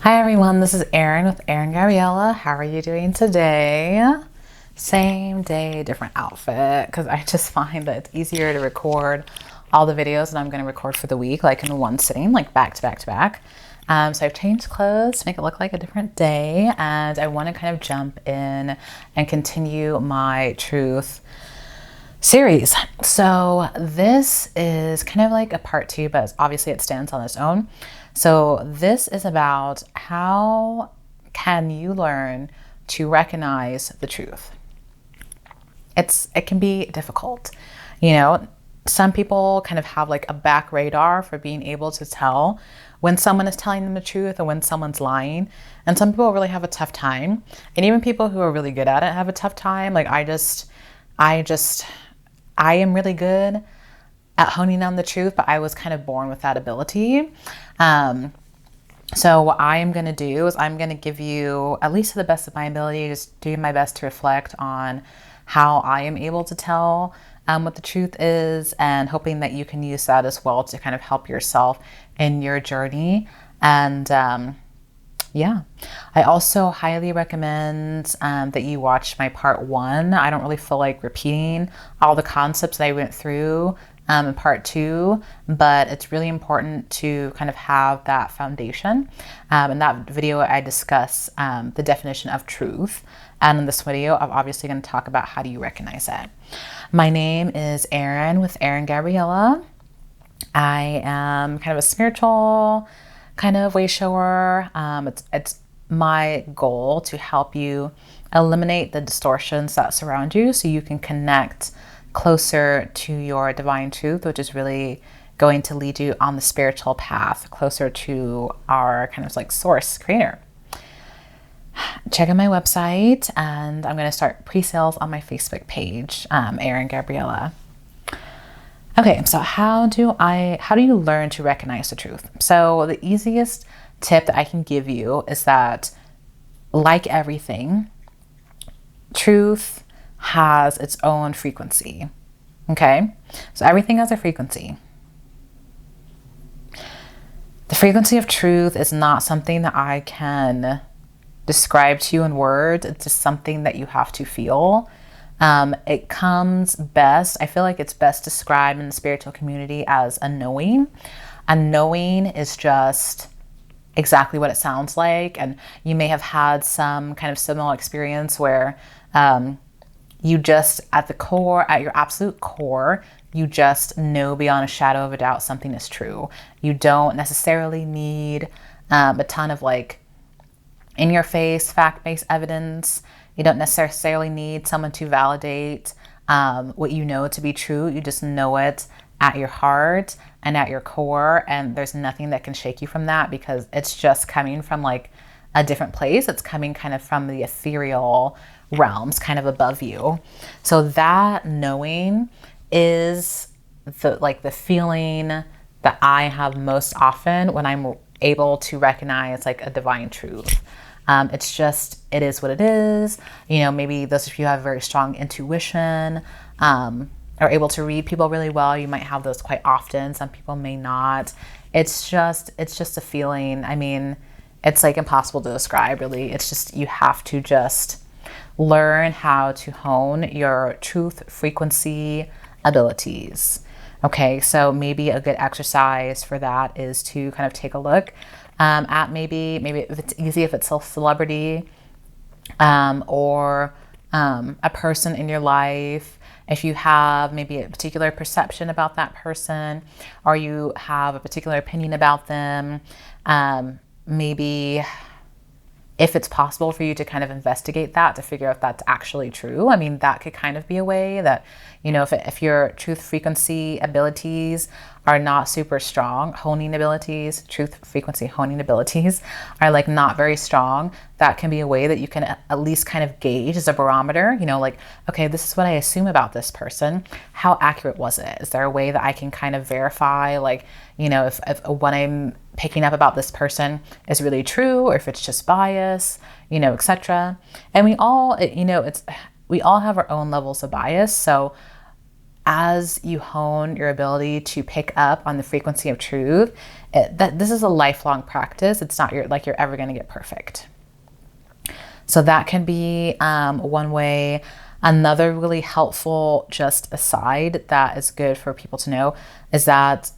Hi everyone, this is Erin with Ariengabriella. How are you doing today? Same day, different outfit, because I just find that it's easier to record all the videos that I'm going to record for the week, like in one sitting, like back to back to back. So I've changed clothes to make it look like a different day, and I want to kind of jump in and continue my truth series. So this is kind of like a part two, but obviously it stands on its own. So this is about how can you learn to recognize the truth. It can be difficult. Some people kind of have like a back radar for being able to tell when someone is telling them the truth or when someone's lying. And some people really have a tough time. And even people who are really good at it have a tough time. Like I am really good at honing down the truth, but I was kind of born with that ability. So what I am going to do is I'm going to give you, at least to the best of my ability, just doing my best to reflect on how I am able to tell what the truth is, and hoping that you can use that as well to kind of help yourself in your journey. And yeah, I also highly recommend that you watch my part one. I don't really feel like repeating all the concepts that I went through in part two, but it's really important to kind of have that foundation. In that video, I discuss the definition of truth. And in this video, I'm obviously going to talk about how do you recognize it. My name is Erin with Ariengabriella. I am kind of a spiritual kind of way shower. It's my goal to help you eliminate the distortions that surround you so you can connect closer to your divine truth, which is really going to lead you on the spiritual path closer to our kind of like source creator. Check out my website, and I'm going to start pre-sales on my Facebook page, Ariengabriella. Okay, so how do you learn to recognize the truth? So the easiest tip that I can give you is that, like everything, truth has its own frequency. Okay? So everything has a frequency. The frequency of truth is not something that I can describe to you in words. It's just something that you have to feel. It comes best, I feel like it's best described in the spiritual community as a knowing. A knowing is just exactly what it sounds like. And you may have had some kind of similar experience where you just at your absolute core, you just know beyond a shadow of a doubt something is true. You don't necessarily need a ton of like in your face, fact-based evidence. You don't necessarily need someone to validate what you know to be true. You just know it at your heart and at your core, and there's nothing that can shake you from that because it's just coming from like a different place. It's coming kind of from the ethereal realms kind of above you. So that knowing is the feeling that I have most often when I'm able to recognize like a divine truth. It is what it is. Maybe those of you who have very strong intuition, are able to read people really well. You might have those quite often. Some people may not. It's just a feeling. I mean, it's like impossible to describe really. It's just, you have to just learn how to hone your truth frequency abilities. Okay, so maybe a good exercise for that is to kind of take a look at maybe if it's easy, if it's a celebrity or a person in your life, if you have maybe a particular perception about that person or you have a particular opinion about them, maybe if it's possible for you to kind of investigate that to figure out if that's actually true. I mean, that could kind of be a way that, if your truth frequency abilities are not super strong, truth frequency honing abilities are like not very strong, that can be a way that you can at least kind of gauge as a barometer, like, okay, this is what I assume about this person. How accurate was it? Is there a way that I can kind of verify, like, if what I'm picking up about this person is really true or if it's just bias, etc. And we all have our own levels of bias. So as you hone your ability to pick up on the frequency of truth, that this is a lifelong practice. It's not like you're ever going to get perfect. So that can be one way. Another really helpful just aside that is good for people to know is that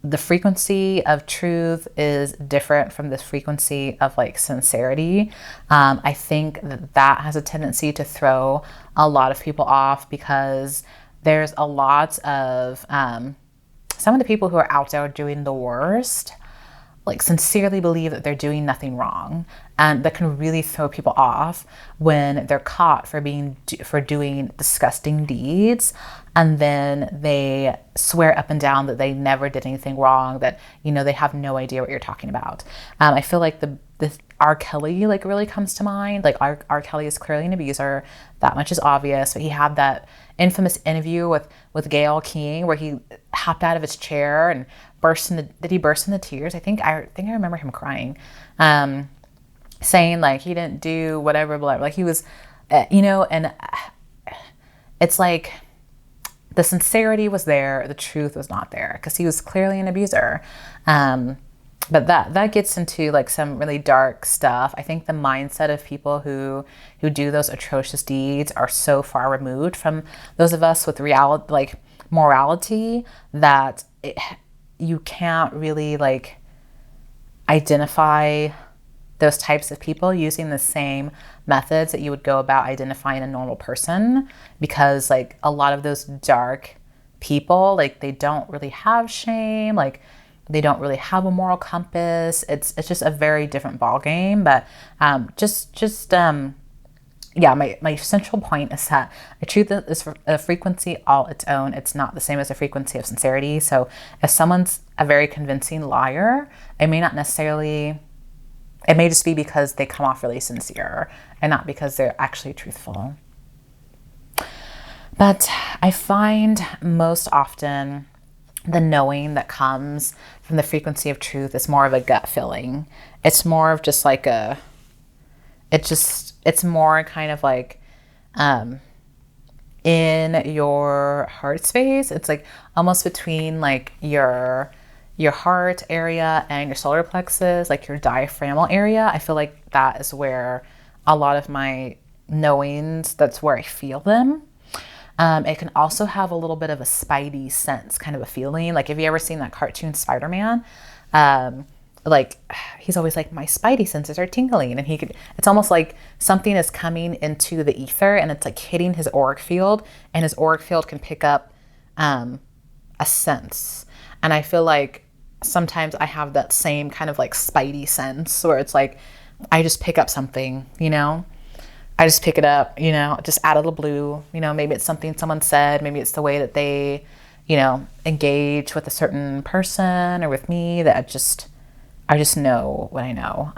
the frequency of truth is different from the frequency of like sincerity. I think that has a tendency to throw a lot of people off, because there's a lot of some of the people who are out there doing the worst like sincerely believe that they're doing nothing wrong, and that can really throw people off when they're caught for doing disgusting deeds, and then they swear up and down that they never did anything wrong, that they have no idea what you're talking about. I feel like the R. Kelly like really comes to mind. Like R. Kelly is clearly an abuser. That much is obvious. But he had that infamous interview with Gayle King where he hopped out of his chair and did he burst into tears? I think I remember him crying, saying like he didn't do whatever, blah, like he was, and it's like the sincerity was there, the truth was not there, because he was clearly an abuser. But that gets into like some really dark stuff. I think the mindset of people who do those atrocious deeds are so far removed from those of us with reality, like morality, that you can't really like identify those types of people using the same methods that you would go about identifying a normal person, because like a lot of those dark people, like they don't really have shame, like they don't really have a moral compass. It's just a very different ball game. But yeah, my central point is that a truth is a frequency all its own. It's not the same as a frequency of sincerity. So if someone's a very convincing liar, it may just be because they come off really sincere and not because they're actually truthful. But I find most often the knowing that comes from the frequency of truth is more of a gut feeling. It's more of just like it's more kind of like in your heart space. It's like almost between like your heart area and your solar plexus, like your diaphragmal area. I feel like that is where a lot of my knowings, that's where I feel them. It can also have a little bit of a spidey sense, kind of a feeling. Like, have you ever seen that cartoon Spider-Man? Like, he's always like, my spidey senses are tingling. And it's almost like something is coming into the ether and it's like hitting his auric field, and his auric field can pick up a sense. And I feel like sometimes I have that same kind of like spidey sense where it's like, I just pick up something, I just pick it up, just out of the blue. Maybe it's something someone said, maybe it's the way that they, engage with a certain person or with me, that I just know what I know.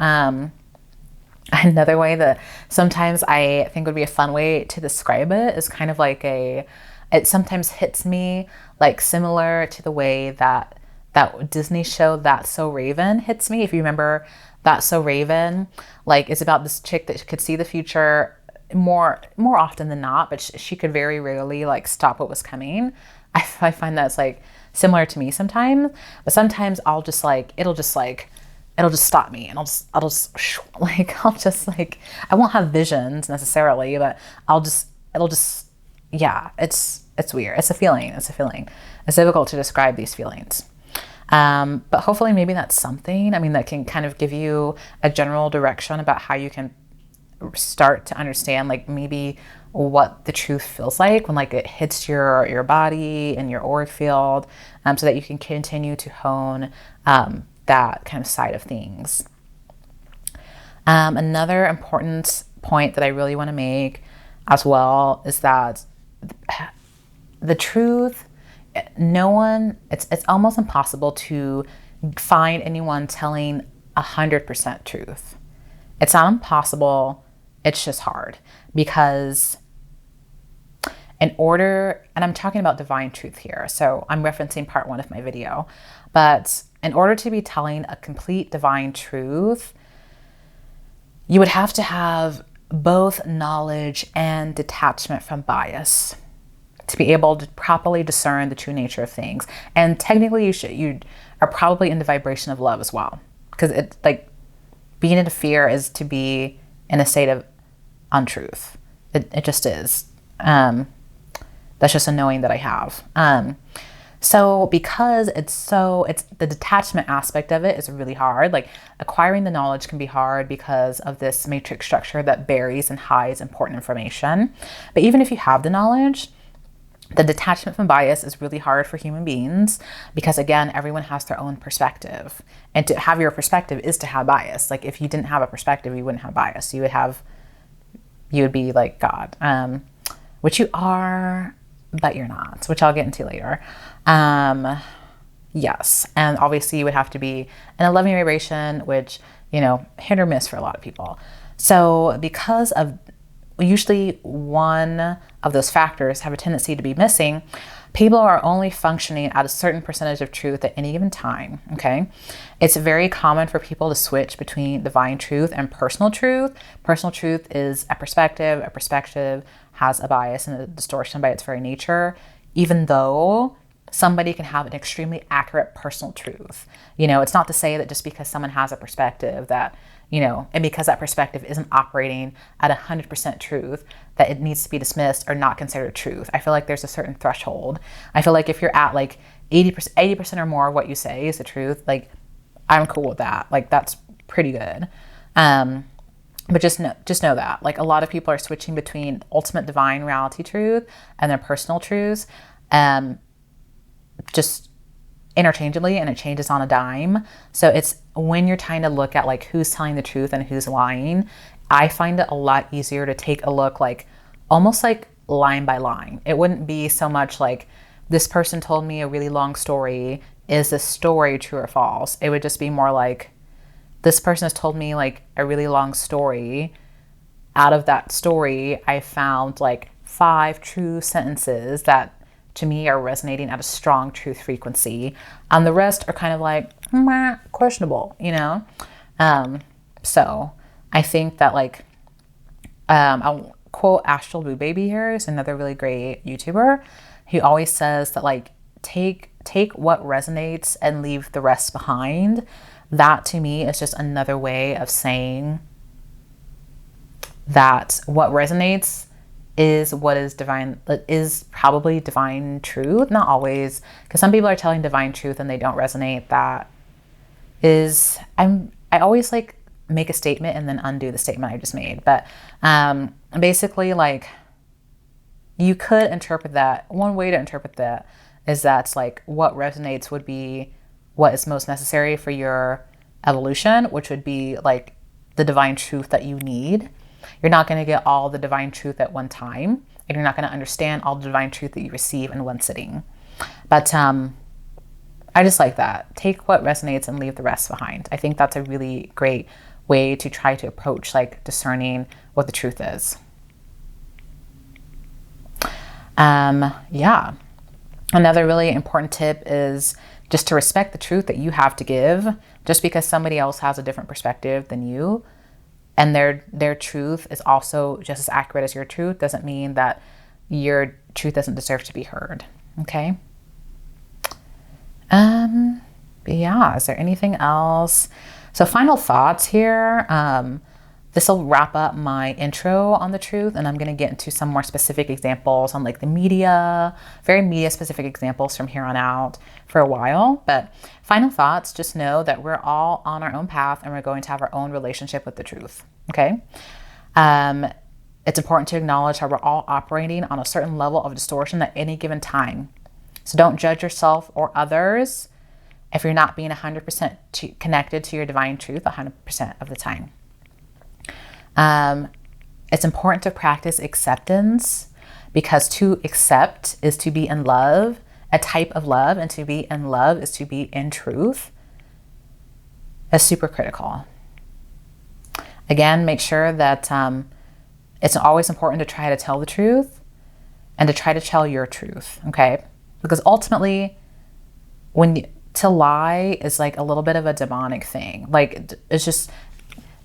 Another way that sometimes I think would be a fun way to describe it is kind of like it sometimes hits me like similar to the way that Disney show That's So Raven hits me. If you remember That's So Raven, like it's about this chick that could see the future more often than not, but she could very rarely like stop what was coming. I find that's like similar to me sometimes, but sometimes it'll just stop me, and I'll just I won't have visions necessarily, but yeah, it's weird. It's a feeling. It's difficult to describe these feelings. But hopefully maybe that's something, that can kind of give you a general direction about how you can start to understand like maybe what the truth feels like when like it hits your body and your auric field, so that you can continue to hone that kind of side of things. Another important point that I really want to make as well is that the truth, it's almost impossible to find anyone telling 100% truth. It's not impossible, it's just hard, because and I'm talking about divine truth here, so I'm referencing part 1 of my video, but in order to be telling a complete divine truth, you would have to have both knowledge and detachment from bias. to be able to properly discern the true nature of things. And technically you are probably in the vibration of love as well. Because it's like being in fear is to be in a state of untruth. It just is. That's just a knowing that I have. So because it's the detachment aspect of it is really hard. Like acquiring the knowledge can be hard because of this matrix structure that buries and hides important information. But even if you have the knowledge, the detachment from bias is really hard for human beings because, again, everyone has their own perspective. And to have your perspective is to have bias. Like if you didn't have a perspective, you wouldn't have bias. You would be like God, which you are, but you're not, which I'll get into later. Yes. And obviously you would have to be in a loving vibration, which, hit or miss for a lot of people. So because of usually one of those factors have a tendency to be missing, people are only functioning at a certain percentage of truth at any given time, okay? It's very common for people to switch between divine truth and personal truth. Personal truth is a perspective. A perspective has a bias and a distortion by its very nature, even though somebody can have an extremely accurate personal truth. It's not to say that just because someone has a perspective that, and because that perspective isn't operating at 100% truth, that it needs to be dismissed or not considered truth. I feel like there's a certain threshold. I feel like if you're at like 80% or more of what you say is the truth, like I'm cool with that. Like that's pretty good. But just know that like a lot of people are switching between ultimate divine reality truth and their personal truths, just interchangeably, and it changes on a dime. So it's when you're trying to look at like who's telling the truth and who's lying, I find it a lot easier to take a look like almost like line by line. It wouldn't be so much like this person told me a really long story. Is this story true or false? It would just be more like this person has told me like a really long story. Out of that story, I found like 5 true sentences that to me are resonating at a strong truth frequency. And the rest are kind of like questionable, So I think that like, I'll quote Astral Boo Baby here, is another really great YouTuber. He always says that like, take what resonates and leave the rest behind. That to me is just another way of saying that what resonates is what is divine, is probably divine truth. Not always, because some people are telling divine truth and they don't resonate. That is, I always like make a statement and then undo the statement I just made. But basically like you could interpret that. One way to interpret that is that's like what resonates would be what is most necessary for your evolution, which would be like the divine truth that you need. You're not going to get all the divine truth at one time, and you're not going to understand all the divine truth that you receive in one sitting. But I just like that. Take what resonates and leave the rest behind. I think that's a really great way to try to approach like discerning what the truth is. Yeah. Another really important tip is just to respect the truth that you have to give. Just because somebody else has a different perspective than you, and their truth is also just as accurate as your truth, doesn't mean that your truth doesn't deserve to be heard. Okay. But yeah, is there anything else? So final thoughts here. This will wrap up my intro on the truth, and I'm going to get into some more specific examples on like the media, very media specific examples from here on out for a while. But final thoughts, just know that we're all on our own path and we're going to have our own relationship with the truth. Okay. It's important to acknowledge how we're all operating on a certain level of distortion at any given time. So don't judge yourself or others if you're not being 100% connected to your divine truth 100% of the time. It's important to practice acceptance, because to accept is to be in love, a type of love, and to be in love is to be in truth. It's super critical. Again, make sure that it's always important to try to tell the truth and to try to tell your truth, okay? Because ultimately, to lie is like a little bit of a demonic thing. Like it's just,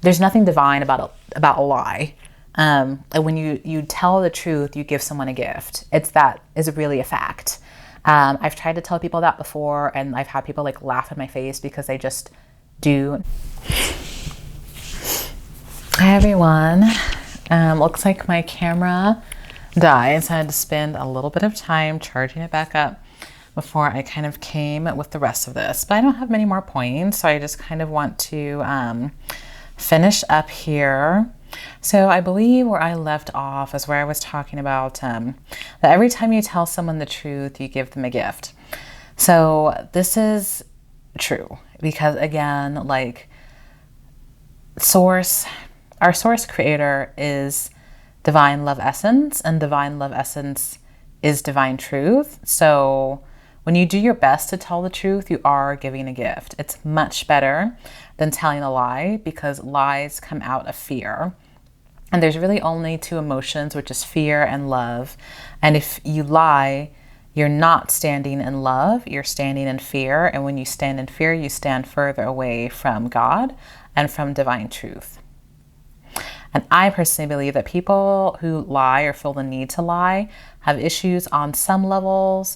there's nothing divine about a lie. And when you tell the truth, you give someone a gift. That is really a fact. I've tried to tell people that before, and I've had people like laugh in my face because they just do. Hi everyone. Looks like my camera died, so I had to spend a little bit of time charging it back up before I kind of came with the rest of this. But I don't have many more points, so I just kind of want to finish up here. So I believe where I left off is where I was talking about that every time you tell someone the truth, you give them a gift. So this is true because, again, like our source creator is divine love essence, and divine love essence is divine truth. So when you do your best to tell the truth, you are giving a gift. It's much better than telling a lie, because lies come out of fear. And there's really only two emotions, which is fear and love. And if you lie, you're not standing in love, you're standing in fear. And when you stand in fear, you stand further away from God and from divine truth. And I personally believe that people who lie or feel the need to lie have issues on some level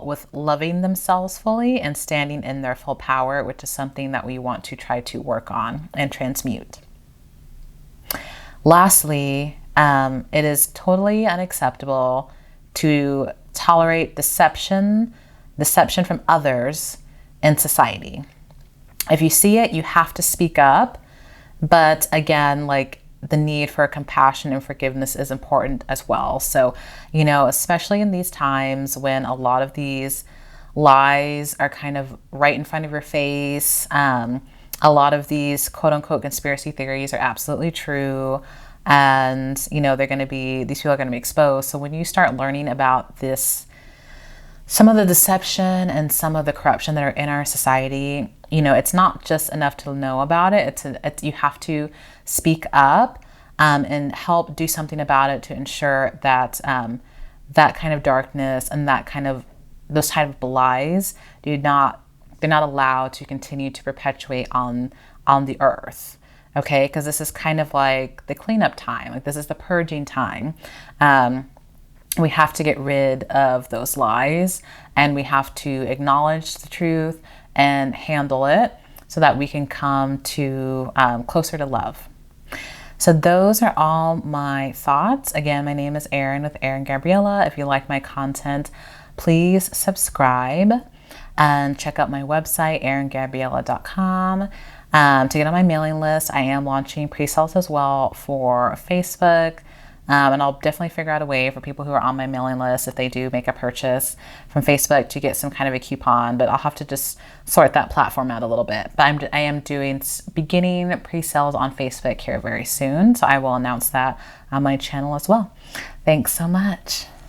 with loving themselves fully and standing in their full power, which is something that we want to try to work on and transmute. Lastly, it is totally unacceptable to tolerate deception from others in society. If you see it, you have to speak up. But again, like, the need for compassion and forgiveness is important as well. So, especially in these times when a lot of these lies are kind of right in front of your face, a lot of these quote unquote conspiracy theories are absolutely true. And, these people are going to be exposed. So when you start learning about some of the deception and some of the corruption that are in our society, it's not just enough to know about it. You have to speak up and help do something about it to ensure that that kind of darkness and those type of lies they're not allowed to continue to perpetuate on the earth. Okay, because this is kind of like the cleanup time. Like, this is the purging time. We have to get rid of those lies, and we have to acknowledge the truth and handle it so that we can come to closer to love. So those are all my thoughts. Again, my name is Erin with Ariengabriella. If you like my content, please subscribe and check out my website, ariengabriella.com. To get on my mailing list. I am launching pre-sales as well for Facebook. And I'll definitely figure out a way for people who are on my mailing list, if they do make a purchase from Facebook, to get some kind of a coupon. But I'll have to just sort that platform out a little bit. But I am doing beginning pre-sales on Facebook here very soon. So I will announce that on my channel as well. Thanks so much.